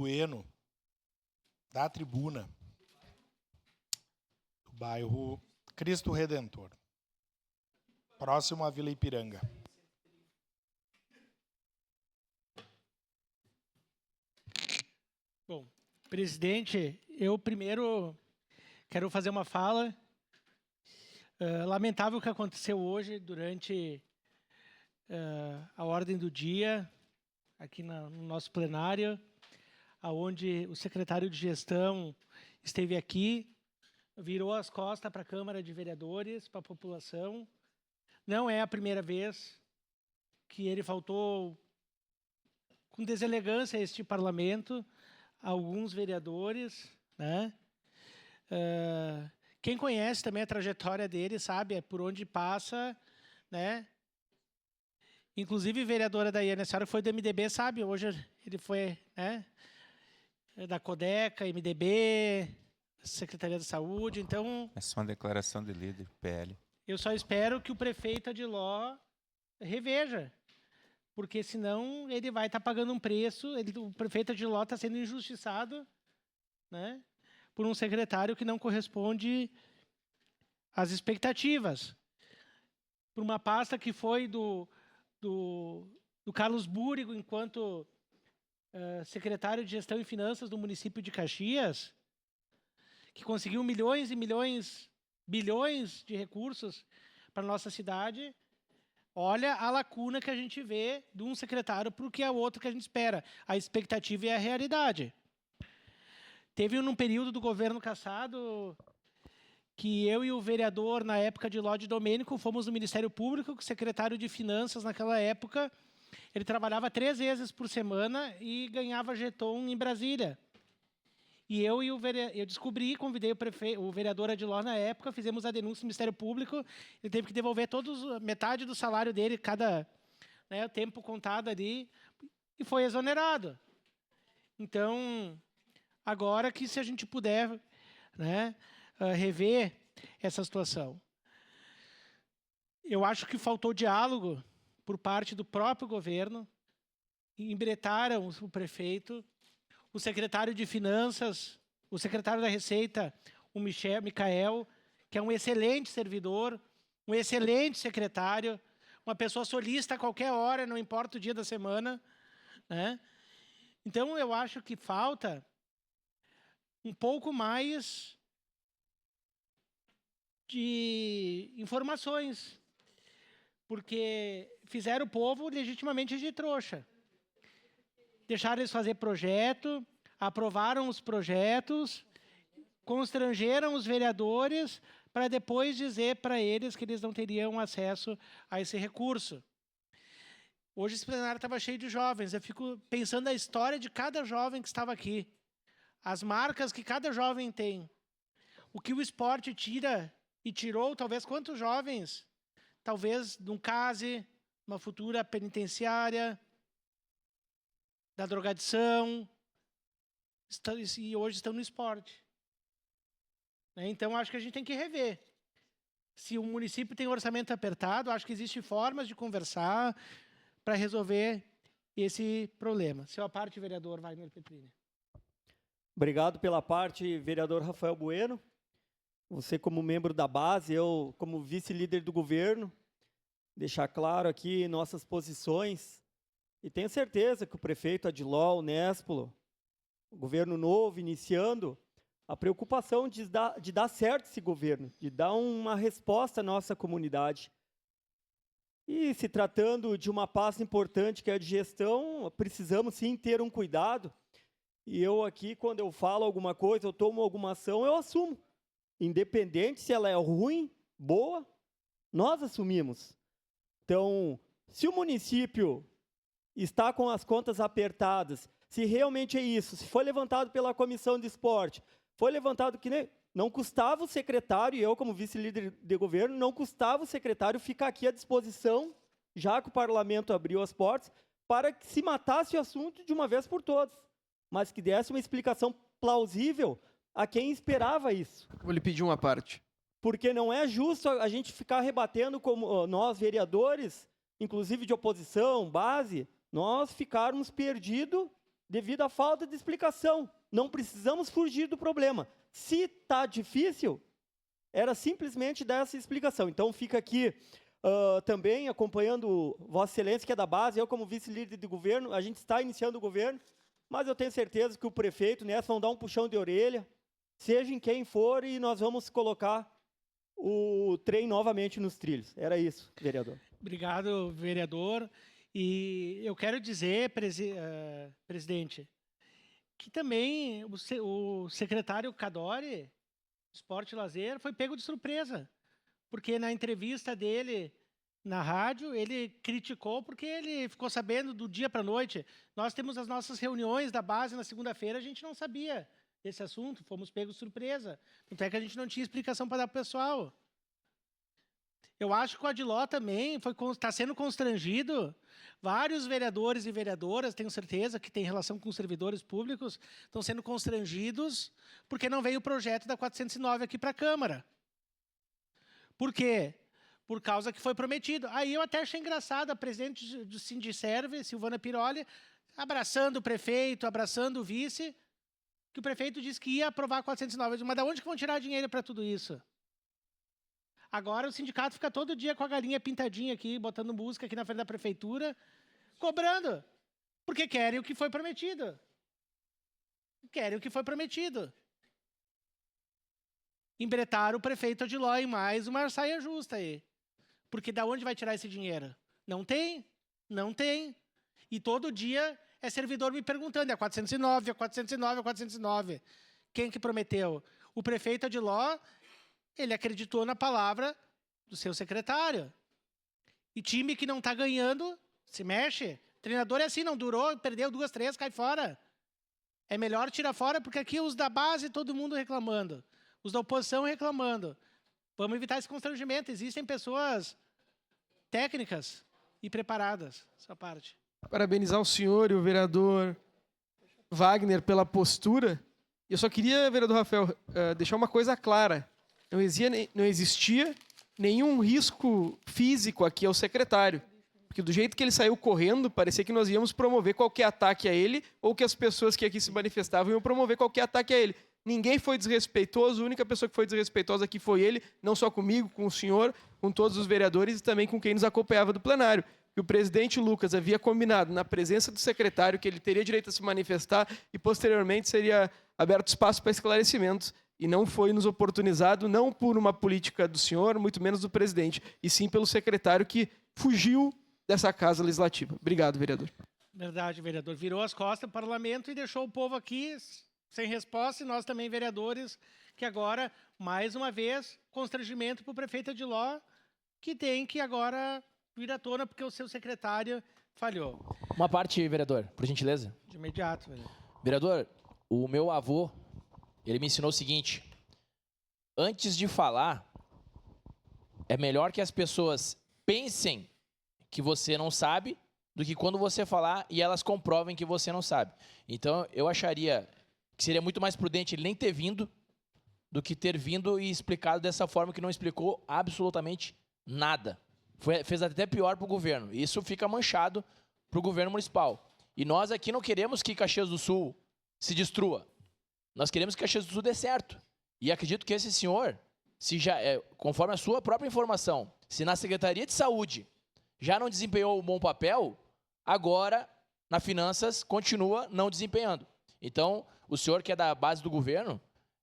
Bueno, da tribuna, do bairro Cristo Redentor, próximo à Vila Ipiranga. Bom, presidente, eu primeiro quero fazer uma fala. Lamentável o que aconteceu hoje durante a ordem do dia, aqui no nosso plenário, onde o secretário de gestão esteve aqui, virou as costas para a Câmara de Vereadores, para a população. Não é a primeira vez que ele faltou com deselegância a este parlamento, alguns vereadores, né? Quem conhece também a trajetória dele sabe por onde passa, né? Inclusive, a vereadora Daiane, a senhora foi do MDB, sabe? Hoje ele foi, né, da Codeca, MDB, Secretaria da Saúde, então... É só uma declaração de líder, PL. Eu só espero que o prefeito Adiló reveja, porque senão ele vai estar pagando um preço, o prefeito Adiló está sendo injustiçado, né, por um secretário que não corresponde às expectativas. Por uma pasta que foi do Carlos Búrigo, enquanto secretário de Gestão e Finanças do município de Caxias, que conseguiu milhões e milhões, bilhões de recursos para a nossa cidade. Olha a lacuna que a gente vê de um secretário para o que é o outro que a gente espera. A expectativa e a realidade. Teve num período do governo Cassado que eu e o vereador, na época de Lode Domênico, fomos no Ministério Público, que o secretário de Finanças, naquela época, ele trabalhava 3 vezes por semana e ganhava jeton em Brasília. E eu descobri, convidei o vereador Adiló na época, fizemos a denúncia no Ministério Público, ele teve que devolver metade do salário dele, cada, né, o tempo contado ali, e foi exonerado. Então, agora que se a gente puder, né, rever essa situação. Eu acho que faltou diálogo por parte do próprio governo, embretaram o prefeito, o secretário de Finanças, o secretário da Receita, o Micael, que é um excelente servidor, um excelente secretário, uma pessoa solista a qualquer hora, não importa o dia da semana, né? Então, eu acho que falta um pouco mais de informações, porque fizeram o povo legitimamente de trouxa. Deixaram eles fazer projeto, aprovaram os projetos, constrangeram os vereadores para depois dizer para eles que eles não teriam acesso a esse recurso. Hoje esse plenário estava cheio de jovens. Eu fico pensando na história de cada jovem que estava aqui. As marcas que cada jovem tem. O que o esporte tira e tirou, talvez quantos jovens, talvez num case, uma futura penitenciária, da drogadição, e hoje estão no esporte. Então, acho que a gente tem que rever. Se o município tem orçamento apertado, acho que existem formas de conversar para resolver esse problema. Seu parte, vereador Wagner Petrini. Obrigado pela parte, vereador Rafael Bueno. Você como membro da base, eu como vice-líder do governo, deixar claro aqui nossas posições. E tenho certeza que o prefeito Adiló, o Nespolo, o governo novo iniciando, a preocupação de dar certo esse governo, de dar uma resposta à nossa comunidade. E se tratando de uma pasta importante que é a de gestão, precisamos sim ter um cuidado. E eu aqui, quando eu falo alguma coisa, eu tomo alguma ação, eu assumo. Independente se ela é ruim, boa, nós assumimos. Então, se o município está com as contas apertadas, se realmente é isso, se foi levantado pela comissão de esporte, foi levantado que não custava o secretário, e eu como vice-líder de governo, não custava o secretário ficar aqui à disposição, já que o parlamento abriu as portas, para que se matasse o assunto de uma vez por todas, mas que desse uma explicação plausível a quem esperava isso. Vou lhe pedir uma parte. Porque não é justo a gente ficar rebatendo como nós, vereadores, inclusive de oposição, base, nós ficarmos perdidos devido à falta de explicação. Não precisamos fugir do problema. Se está difícil, era simplesmente dar essa explicação. Então, fica aqui também acompanhando Vossa Excelência, que é da base, eu como vice-líder de governo, a gente está iniciando o governo, mas eu tenho certeza que o prefeito nessa vão dar um puxão de orelha, seja em quem for, e nós vamos colocar o trem novamente nos trilhos. Era isso, vereador. Obrigado, vereador. E eu quero dizer, presidente, que também o secretário Cadore, Esporte e Lazer, foi pego de surpresa, porque na entrevista dele na rádio, ele criticou porque ele ficou sabendo do dia para a noite. Nós temos as nossas reuniões da base na segunda-feira, a gente não sabia desse assunto, fomos pegos de surpresa. Tanto é que a gente não tinha explicação para dar para o pessoal. Eu acho que o Adiló também está sendo constrangido. Vários vereadores e vereadoras, tenho certeza que tem relação com os servidores públicos, estão sendo constrangidos porque não veio o projeto da 409 aqui para a Câmara. Por quê? Por causa que foi prometido. Aí eu até achei engraçado a presidente do Sindicerve, Silvana Piroli, abraçando o prefeito, abraçando o vice, que o prefeito disse que ia aprovar a 409. Eu disse, mas de onde que vão tirar dinheiro para tudo isso? Agora o sindicato fica todo dia com a galinha pintadinha aqui, botando música aqui na frente da prefeitura, cobrando, porque querem o que foi prometido. Querem o que foi prometido. Embretaram o prefeito Adiló em mais uma saia justa aí. Porque da onde vai tirar esse dinheiro? Não tem, não tem. E todo dia é servidor me perguntando, é 409, é 409, é 409. Quem que prometeu? O prefeito Adiló, ele acreditou na palavra do seu secretário. E time que não está ganhando, se mexe. Treinador é assim, não durou, perdeu 2, 3, cai fora. É melhor tirar fora, porque aqui os da base, todo mundo reclamando. Os da oposição reclamando. Vamos evitar esse constrangimento. Existem pessoas técnicas e preparadas. Essa parte. Parabenizar o senhor e o vereador Wagner pela postura. Eu só queria, vereador Rafael, deixar uma coisa clara. Não existia nenhum risco físico aqui ao secretário. Porque do jeito que ele saiu correndo, parecia que nós íamos promover qualquer ataque a ele, ou que as pessoas que aqui se manifestavam iam promover qualquer ataque a ele. Ninguém foi desrespeitoso, a única pessoa que foi desrespeitosa aqui foi ele, não só comigo, com o senhor, com todos os vereadores e também com quem nos acompanhava do plenário. Que o presidente Lucas havia combinado, na presença do secretário, que ele teria direito a se manifestar e, posteriormente, seria aberto espaço para esclarecimentos. E não foi nos oportunizado, não por uma política do senhor, muito menos do presidente, e sim pelo secretário que fugiu dessa casa legislativa. Obrigado, vereador. Verdade, vereador. Virou as costas para o parlamento e deixou o povo aqui sem resposta, e nós também, vereadores, que agora, mais uma vez, constrangimento para o prefeito Adiló, que tem que agora vir à tona porque o seu secretário falhou. Uma parte, vereador, por gentileza. De imediato, vereador. Vereador, o meu avô, ele me ensinou o seguinte: antes de falar, é melhor que as pessoas pensem que você não sabe do que quando você falar e elas comprovem que você não sabe. Então, eu acharia que seria muito mais prudente ele nem ter vindo do que ter vindo e explicado dessa forma que não explicou absolutamente nada. Fez até pior para o governo. Isso fica manchado para o governo municipal. E nós aqui não queremos que Caxias do Sul se destrua. Nós queremos que Caxias do Sul dê certo. E acredito que esse senhor, se já, conforme a sua própria informação, se na Secretaria de Saúde já não desempenhou um bom papel, agora, na Finanças, continua não desempenhando. Então, o senhor que é da base do governo,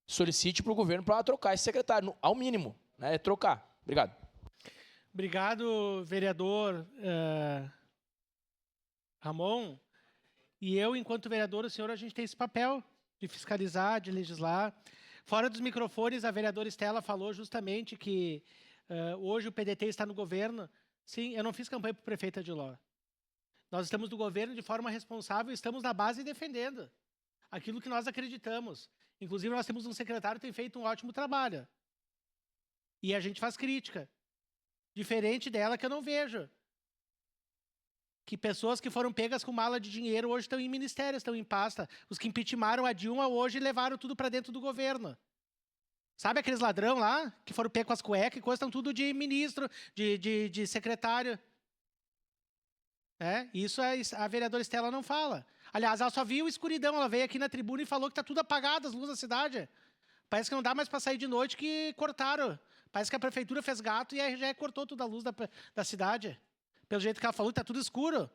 solicite para o governo para trocar esse secretário, ao mínimo, né? Trocar. Obrigado. Obrigado, vereador Ramon. E eu, enquanto vereador, o senhor, a gente tem esse papel de fiscalizar, de legislar. Fora dos microfones, a vereadora Estela falou justamente que hoje o PDT está no governo. Sim, eu não fiz campanha para o prefeito Adiló. Nós estamos no governo de forma responsável, estamos na base defendendo aquilo que nós acreditamos. Inclusive, nós temos um secretário que tem feito um ótimo trabalho. E a gente faz crítica. Diferente dela, que eu não vejo. Que pessoas que foram pegas com mala de dinheiro hoje estão em ministérios, estão em pasta. Os que impeachmentaram a Dilma hoje levaram tudo para dentro do governo. Sabe aqueles ladrão lá, que foram pegos com as cuecas e custam tudo de ministro, de secretário? Isso a vereadora Estela não fala. Aliás, ela só viu escuridão. Ela veio aqui na tribuna e falou que está tudo apagado, as luzes da cidade. Parece que não dá mais para sair de noite, que cortaram. Parece que a prefeitura fez gato e a RGE cortou toda a luz da cidade. Pelo jeito que ela falou, está tudo escuro.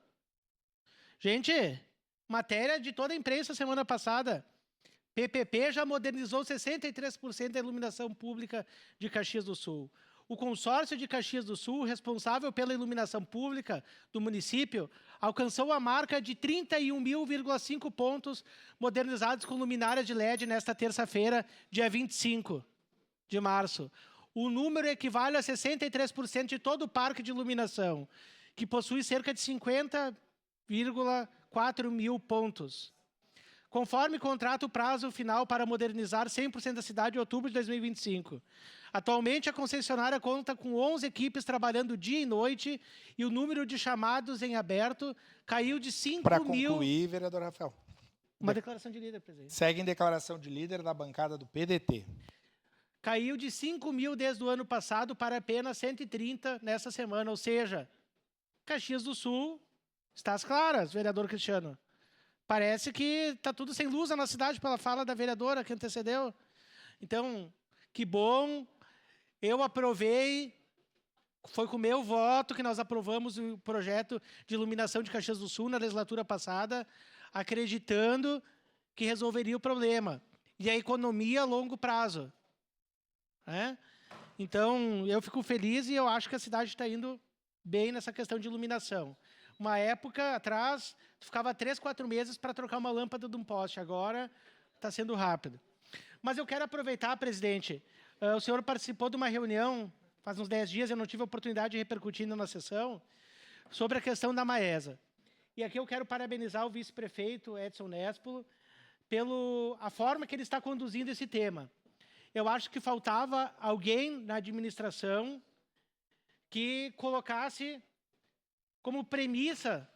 Gente, matéria de toda a imprensa semana passada. PPP já modernizou 63% da iluminação pública de Caxias do Sul. O consórcio de Caxias do Sul, responsável pela iluminação pública do município, alcançou a marca de 31.000,5 pontos modernizados com luminárias de LED nesta terça-feira, dia 25 de março. O número equivale a 63% de todo o parque de iluminação, que possui cerca de 50,4 mil pontos. Conforme contrato, o prazo final para modernizar 100% da cidade em outubro de 2025. Atualmente, a concessionária conta com 11 equipes trabalhando dia e noite e o número de chamados em aberto caiu de 5 Para mil... concluir, vereador Rafael. Uma declaração de líder, presidente. Segue em declaração de líder da bancada do PDT. Caiu de 5 mil desde o ano passado para apenas 130 nessa semana, ou seja, Caxias do Sul está às claras, vereador Cristiano. Parece que está tudo sem luz na cidade pela fala da vereadora que antecedeu. Então, que bom. Eu aprovei, foi com o meu voto que nós aprovamos o projeto de iluminação de Caxias do Sul na legislatura passada, acreditando que resolveria o problema. E a economia a longo prazo. Então, eu fico feliz e eu acho que a cidade está indo bem nessa questão de iluminação. Uma época atrás, tu ficava 3, 4 meses para trocar uma lâmpada de um poste. Agora está sendo rápido. Mas eu quero aproveitar, presidente, o senhor participou de uma reunião, faz uns 10 dias, eu não tive a oportunidade de repercutir na sessão, sobre a questão da Maesa. E aqui eu quero parabenizar o vice-prefeito Edson Nespolo pela forma que ele está conduzindo esse tema. Eu acho que faltava alguém na administração que colocasse como premissa,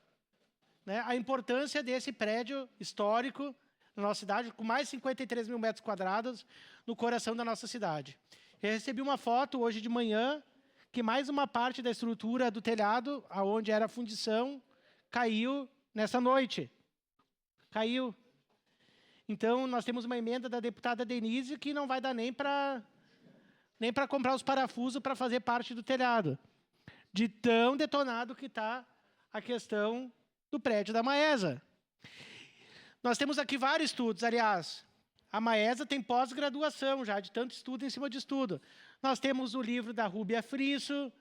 né, a importância desse prédio histórico na nossa cidade, com mais de 53 mil metros quadrados, no coração da nossa cidade. Eu recebi uma foto hoje de manhã, que mais uma parte da estrutura do telhado, onde era a fundição, caiu nessa noite. Caiu. Então, nós temos uma emenda da deputada Denise que não vai dar nem para comprar os parafusos para fazer parte do telhado, de tão detonado que está a questão do prédio da Maesa. Nós temos aqui vários estudos, aliás. A Maesa tem pós-graduação já, de tanto estudo em cima de estudo. Nós temos o livro da Rúbia Frisso,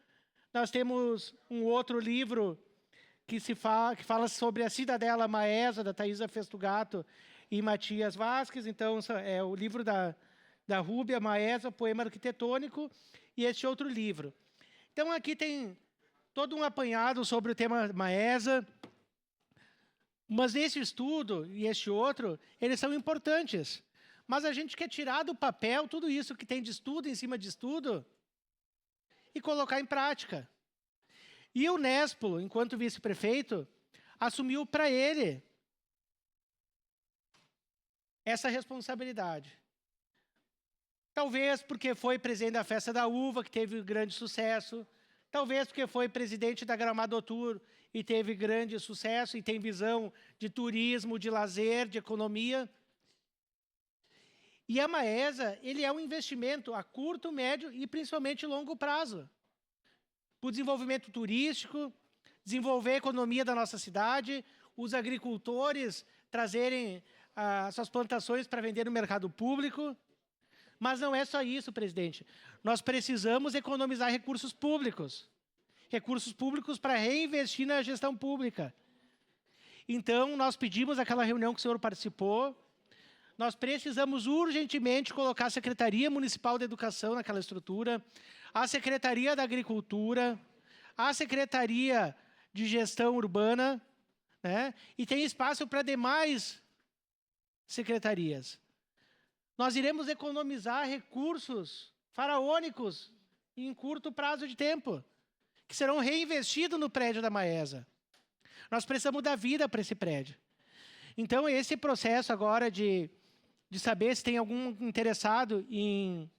nós temos um outro livro que fala sobre a Cidadela Maesa, da Thaisa Festugato e Matias Vasques. Então, é o livro da Rúbia, Maesa, Poema Arquitetônico, e este outro livro. Então, aqui tem todo um apanhado sobre o tema Maesa, mas esse estudo e este outro, eles são importantes. Mas a gente quer tirar do papel tudo isso que tem de estudo em cima de estudo e colocar em prática. E o Nespolo, enquanto vice-prefeito, assumiu para ele essa responsabilidade. Talvez porque foi presidente da Festa da Uva, que teve grande sucesso. Talvez porque foi presidente da Gramado Tour e teve grande sucesso e tem visão de turismo, de lazer, de economia. E a Maesa, ele é um investimento a curto, médio e principalmente longo prazo. Para o desenvolvimento turístico, desenvolver a economia da nossa cidade, os agricultores trazerem as suas plantações para vender no mercado público. Mas não é só isso, presidente. Nós precisamos economizar recursos públicos. Recursos públicos para reinvestir na gestão pública. Então, nós pedimos aquela reunião que o senhor participou. Nós precisamos urgentemente colocar a Secretaria Municipal de Educação naquela estrutura, a Secretaria da Agricultura, a Secretaria de Gestão Urbana, né? E tem espaço para demais secretarias. Nós iremos economizar recursos faraônicos em curto prazo de tempo, que serão reinvestidos no prédio da Maesa. Nós precisamos dar vida para esse prédio. Então, esse processo agora de saber se tem algum interessado em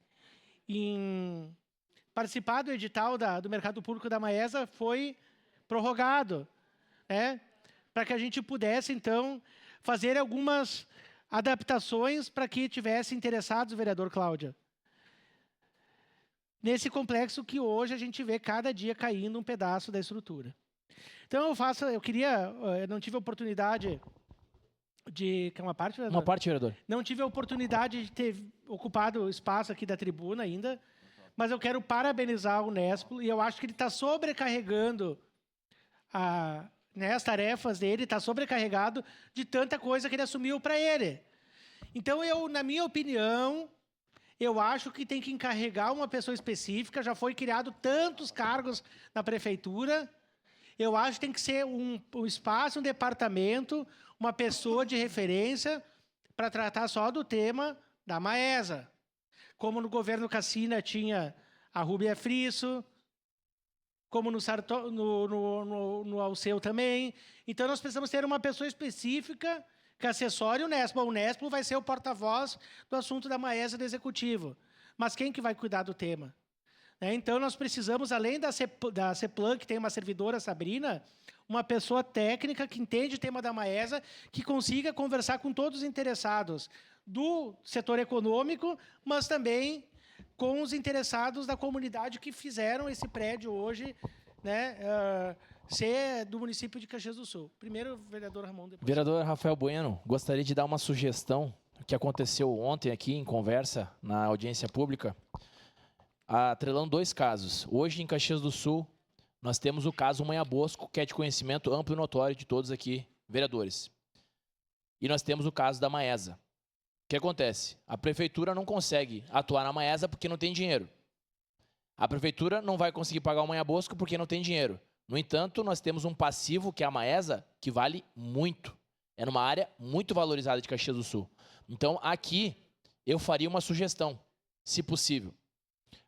participar do edital do mercado público da Maesa foi prorrogado, né? Para que a gente pudesse, então, fazer algumas adaptações para que tivesse interessados, vereador Cláudia. Nesse complexo que hoje a gente vê cada dia caindo um pedaço da estrutura. Então eu não tive a oportunidade de... Quer uma parte, vereador? Uma parte, vereador. Não tive a oportunidade de ter ocupado o espaço aqui da tribuna ainda, mas eu quero parabenizar o Nesplo, e eu acho que ele está sobrecarregando as tarefas dele, está sobrecarregado de tanta coisa que ele assumiu para ele. Então, na minha opinião, eu acho que tem que encarregar uma pessoa específica, já foi criado tantos cargos na prefeitura, eu acho que tem que ser um espaço, um departamento, uma pessoa de referência para tratar só do tema da Maesa. Como no governo Cassina tinha a Rúbia Frisso, como no Alceu também. Então, nós precisamos ter uma pessoa específica que assessore o Nesplo. O Nesplo vai ser o porta-voz do assunto da Maesa do Executivo. Mas quem que vai cuidar do tema? Então, nós precisamos, além da CEPLAN, que tem uma servidora, Sabrina, uma pessoa técnica que entende o tema da Maesa, que consiga conversar com todos os interessados do setor econômico, mas também com os interessados da comunidade que fizeram esse prédio hoje, né, ser do município de Caxias do Sul. Primeiro, vereador Ramon. Depois. Vereador Rafael Bueno, gostaria de dar uma sugestão que aconteceu ontem aqui em conversa na audiência pública, atrelando 2 casos. Hoje, em Caxias do Sul, nós temos o caso Manha Bosco, que é de conhecimento amplo e notório de todos aqui, vereadores. E nós temos o caso da Maesa. O que acontece? A prefeitura não consegue atuar na Maesa porque não tem dinheiro. A prefeitura não vai conseguir pagar o Manha Bosco porque não tem dinheiro. No entanto, nós temos um passivo, que é a Maesa, que vale muito. É numa área muito valorizada de Caxias do Sul. Então, aqui, eu faria uma sugestão, se possível,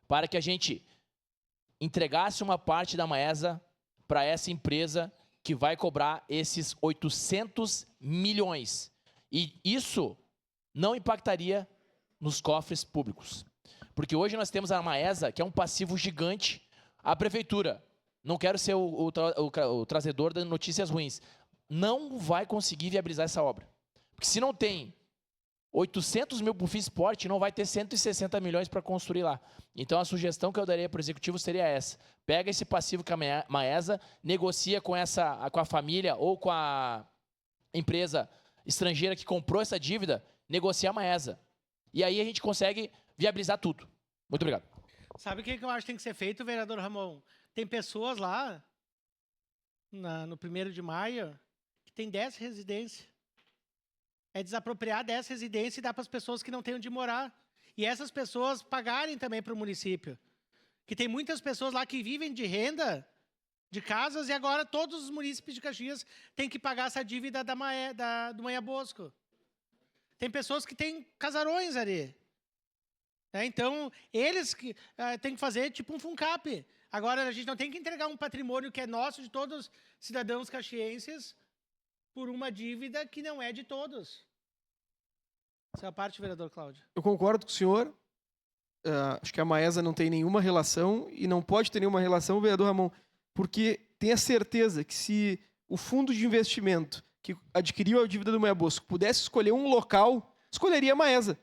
para que a gente entregasse uma parte da Maesa para essa empresa que vai cobrar esses 800 milhões. E isso não impactaria nos cofres públicos. Porque hoje nós temos a Maesa, que é um passivo gigante. A prefeitura, não quero ser o trazedor de notícias ruins, não vai conseguir viabilizar essa obra. Porque se não tem 800 mil para o FISPORT, não vai ter 160 milhões para construir lá. Então, a sugestão que eu daria para o Executivo seria essa. Pega esse passivo com a Maesa, negocia com a família ou com a empresa estrangeira que comprou essa dívida, negocia a Maesa. E aí a gente consegue viabilizar tudo. Muito obrigado. Sabe o que eu acho que tem que ser feito, vereador Ramon? Tem pessoas lá, no 1º de maio, que tem 10 residências. É desapropriar 10 residências e dar para as pessoas que não têm onde morar. E essas pessoas pagarem também para o município. Que tem muitas pessoas lá que vivem de renda, de casas, e agora todos os munícipes de Caxias têm que pagar essa dívida do Manha Bosco. Tem pessoas que têm casarões ali. Então, eles têm que fazer tipo um FUNCAP. Agora, a gente não tem que entregar um patrimônio que é nosso, de todos os cidadãos caxienses, por uma dívida que não é de todos. Essa é a parte, vereador Cláudio. Eu concordo com o senhor. Acho que a Maesa não tem nenhuma relação e não pode ter nenhuma relação, vereador Ramon, porque tenha certeza que se o fundo de investimento que adquiriu a dívida do Manha Bosco pudesse escolher um local, escolheria a Maesa.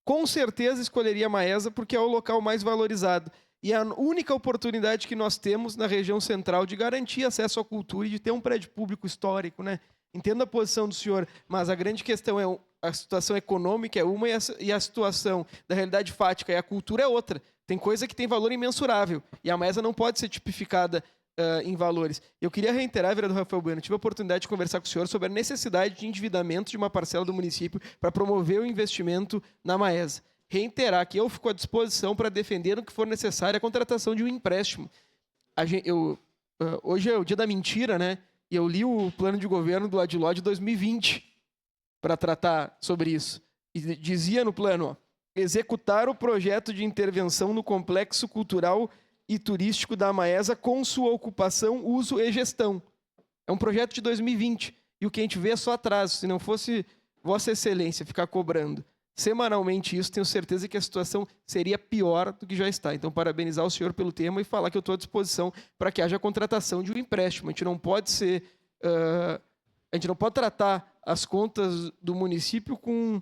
Com certeza escolheria a Maesa porque é o local mais valorizado. E é a única oportunidade que nós temos na região central de garantir acesso à cultura e de ter um prédio público histórico, né? Entendo a posição do senhor, mas a grande questão é a situação econômica é uma e a situação da realidade fática e a cultura é outra. Tem coisa que tem valor imensurável e a Maesa não pode ser tipificada em valores. Eu queria reiterar, vereador Rafael Bueno, tive a oportunidade de conversar com o senhor sobre a necessidade de endividamento de uma parcela do município para promover o investimento na Maesa. Reiterar que eu fico à disposição para defender no que for necessário a contratação de um empréstimo. Hoje é o dia da mentira, né? E eu li o plano de governo do Adiló de 2020 para tratar sobre isso. E dizia no plano, ó, executar o projeto de intervenção no complexo cultural e turístico da Maesa com sua ocupação, uso e gestão. É um projeto de 2020. E o que a gente vê é só atraso. Se não fosse Vossa Excelência ficar cobrando semanalmente isso, tenho certeza que a situação seria pior do que já está. Então, parabenizar o senhor pelo tema e falar que eu estou à disposição para que haja a contratação de um empréstimo. A gente não pode ser A gente não pode tratar as contas do município com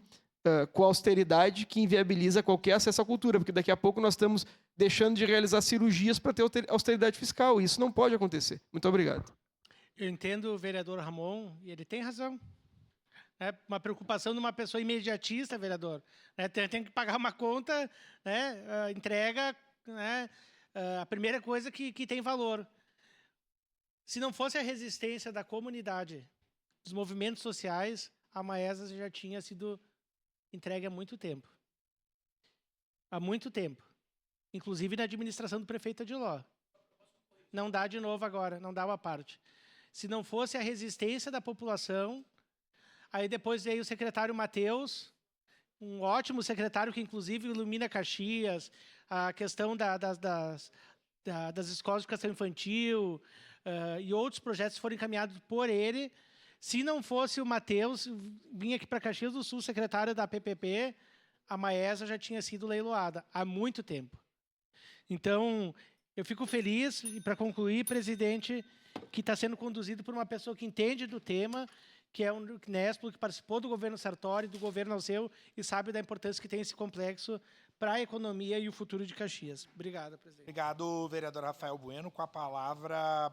austeridade que inviabiliza qualquer acesso à cultura, porque daqui a pouco nós estamos deixando de realizar cirurgias para ter austeridade fiscal. E isso não pode acontecer. Muito obrigado. Eu entendo o vereador Ramon, e ele tem razão. É uma preocupação de uma pessoa imediatista, vereador. Né? Tem que pagar uma conta, né? Entrega, né? A primeira coisa que tem valor. Se não fosse a resistência da comunidade, dos movimentos sociais, a Maesa já tinha sido entregue há muito tempo. Há muito tempo. Inclusive na administração do prefeito Adiló. Não dá de novo agora, não dá uma parte. Se não fosse a resistência da população, aí depois veio o secretário Matheus, um ótimo secretário que inclusive ilumina Caxias, a questão das escolas de educação infantil e outros projetos foram encaminhados por ele. Se não fosse o Matheus, vinha aqui para Caxias do Sul, secretário da PPP, a Maesa já tinha sido leiloada há muito tempo. Então, eu fico feliz, e para concluir, presidente, que está sendo conduzido por uma pessoa que entende do tema, que é um Nesplo, que participou do governo Sartori, do governo Alceu, e sabe da importância que tem esse complexo para a economia e o futuro de Caxias. Obrigado, presidente. Obrigado, vereador Rafael Bueno. Com a palavra,